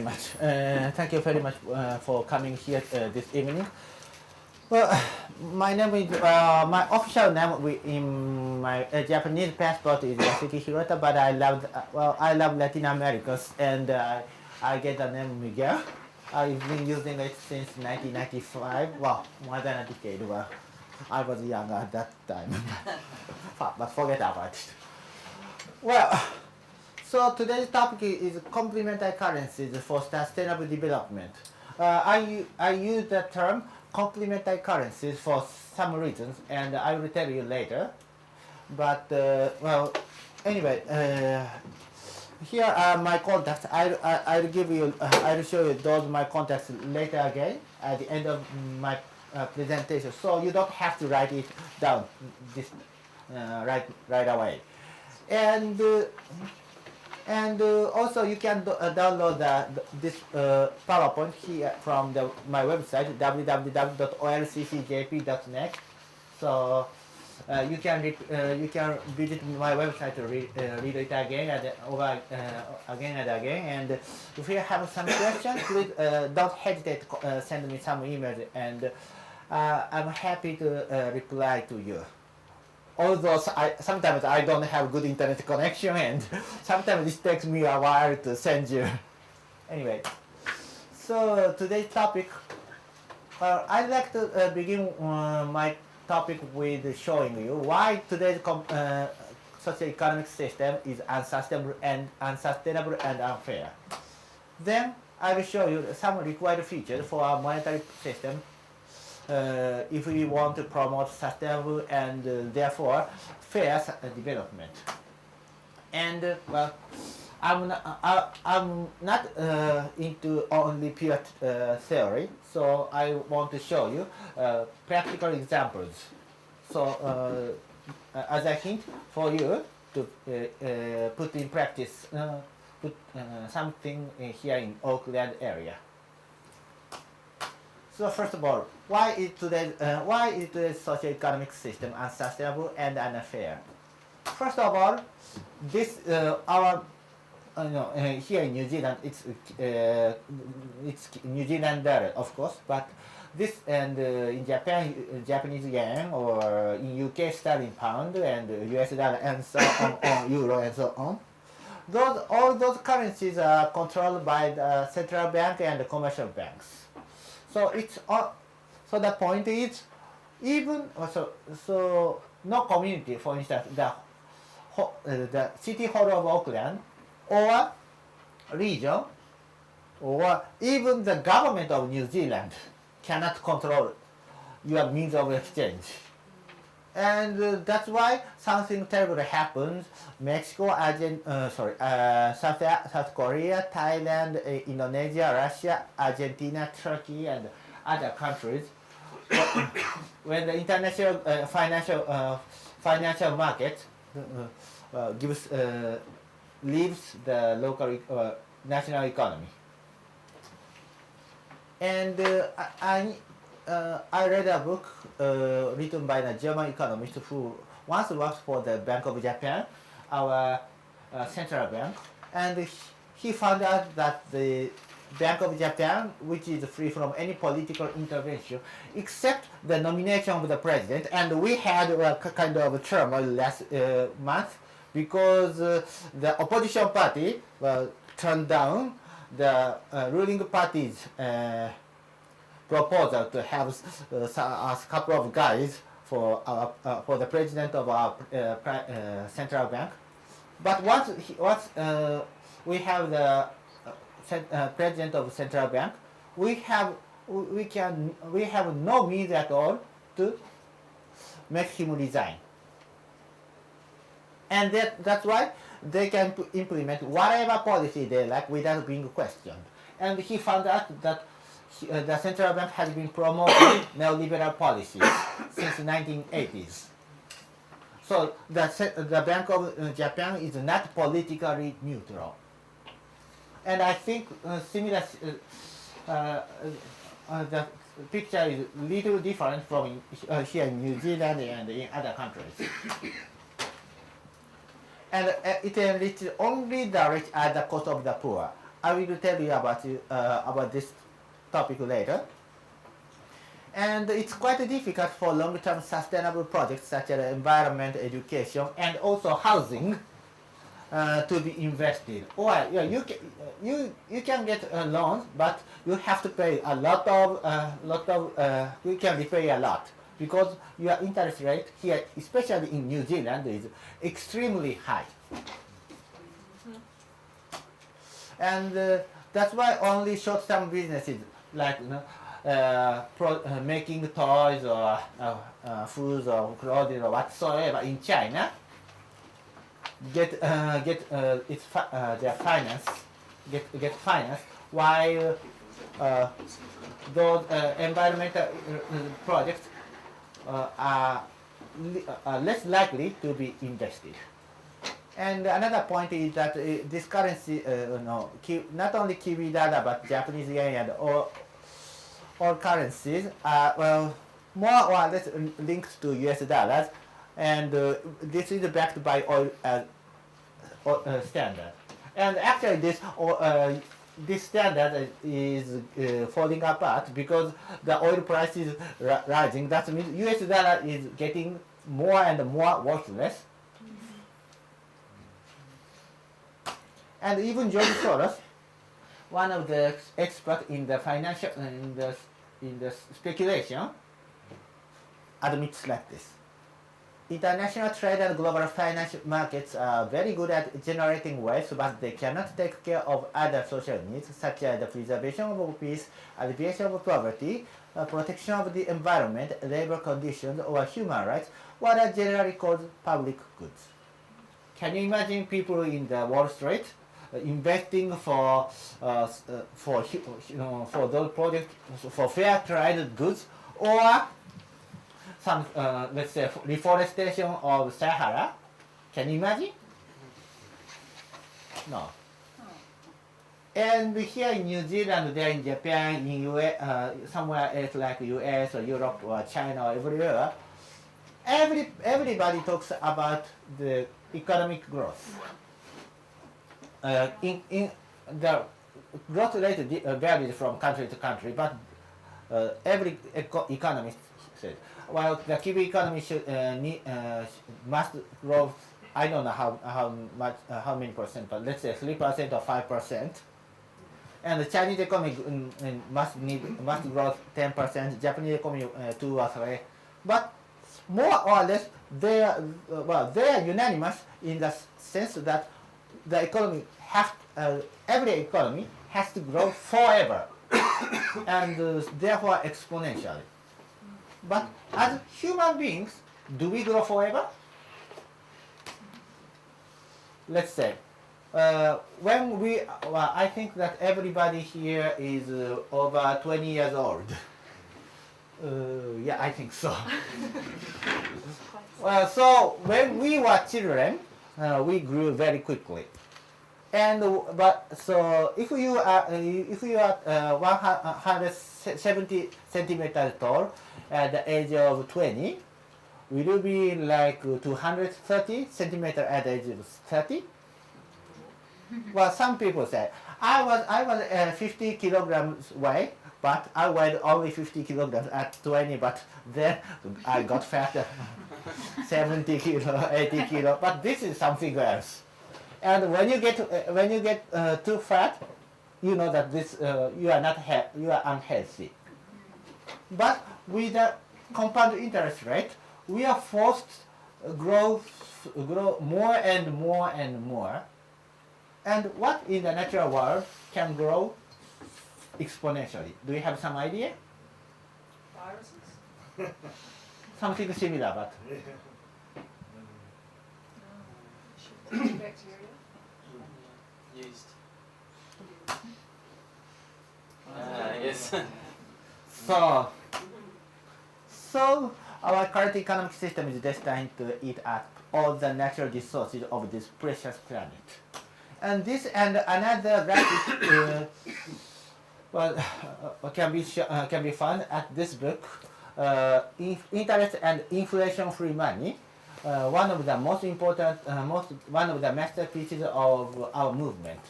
very much. Thank you very much for coming here this evening. Well, my name is my official name in my Japanese passport is Yasuyuki Hirota, but I love Latin Americans and I get the name Miguel. I've been using it since 1995. Well, more than a decade. Well, I was young at that time, but forget about it. Well. So today's topic is complementary currencies for sustainable development. I use the term complementary currencies for some reasons, and I will tell you later. But well, anyway, here are my contacts. I'll give you. I'll show you those my contacts later again at the end of my presentation. So you don't have to write it down this right away, and. Also, you can download this PowerPoint here from my website www.olccjp.net. So you can visit my website to read it again and again and again. And if you have some questions, please don't hesitate to send me some emails, and I'm happy to reply to you. Although sometimes I don't have good internet connection, and sometimes it takes me a while to send you. Anyway, so today's topic, I'd like to begin my topic with showing you why today's socio-economic system is unsustainable and unfair. Then I will show you some required features for our monetary system if we want to promote sustainable and therefore fair development. And well, I'm not into only pure theory, so I want to show you practical examples. So as a hint for you to put in practice, something here in Oakland area. So first of all, why is today's socio-economic system unsustainable and unfair? First of all, this our here in New Zealand it's New Zealand dollar, of course, but this and in Japan Japanese yen, or in UK sterling pound and US dollar and so on euro and so on. All those currencies are controlled by the central bank and the commercial banks. So so the point is, even so no community, for instance, the city hall of Auckland or region or even the government of New Zealand cannot control your means of exchange. And that's why something terrible happens. Mexico, South Korea, Thailand, Indonesia, Russia, Argentina, Turkey, and other countries. When the international financial market leaves the local national economy. And I read a book written by a German economist who once worked for the Bank of Japan, our central bank, and he found out that the Bank of Japan, which is free from any political intervention, except the nomination of the president, and we had a kind of turmoil last month because the opposition party turned down the ruling party's proposal to have a couple of guys for the president of our central bank. But once we have the president of central bank, we have no means at all to make him resign, and that's why they can implement whatever policy they like without being questioned. And he found out that the central bank has been promoting neoliberal policies since the 1980s. So the Bank of Japan is not politically neutral. And I think similar, the picture is a little different from here in New Zealand and in other countries. And it enriches only the rich at the cost of the poor. I will tell you about this topic later. And it's quite difficult for long-term sustainable projects such as environment, education, and also housing to be invested. Or yeah, you can get loans, but you have to pay a lot of you can repay a lot because your interest rate here, especially in New Zealand, is extremely high. And that's why only short-term businesses like making toys or foods or clothing or whatsoever in China get their finance get finance, while those environmental projects are less likely to be invested. And another point is that this currency, not only Kiwi dollar but Japanese yen and all currencies are more or less linked to US dollars, and this is backed by oil standard. And actually, this standard is falling apart because the oil price is rising. That means US dollar is getting more and more worthless. And even George Soros, one of the experts in the financial in the speculation, admits like this: international trade and global financial markets are very good at generating wealth, but they cannot take care of other social needs such as the preservation of peace, alleviation of poverty, protection of the environment, labor conditions, or human rights, what are generally called public goods. Can you imagine people in the Wall Street investing for those projects for fair trade goods, or some let's say reforestation of Sahara? Can you imagine? No. And here in New Zealand, there in Japan, in US, somewhere else like US or Europe or China or everywhere, everybody talks about the economic growth. In the growth rate varies from country to country, but every economist said, well, the Kiwi economy must grow. I don't know how many percent, but let's say 3% or 5%. And the Chinese economy must grow 10%. Japanese economy 2 or 3. But more or less, they are unanimous in the sense that the economy every economy has to grow forever, and therefore exponentially. But as human beings, do we grow forever? Let's say, when I think that everybody here is over 20 years old. Yeah, I think so. So when we were children, we grew very quickly. And so if you are 170 centimeters tall at the age of 20, will you be like 230 centimeters at the age of 30? Well, some people say I was 50 kilograms weight, but I weighed only 50 kilograms at 20. But then I got fatter, 70 kilo, 80 kilo. But this is something else. And when you get too fat, you know that you are unhealthy. But with the compound interest rate, we are forced to grow more and more and more. And what in the natural world can grow exponentially? Do you have some idea? Viruses? Something similar, but Bacteria? Yeast. Yes. So our current economic system is destined to eat up all the natural resources of this precious planet. And this and another graphic can be found at this book, Interest and Inflation-Free Money. One of the most important, one of the masterpieces of our movement.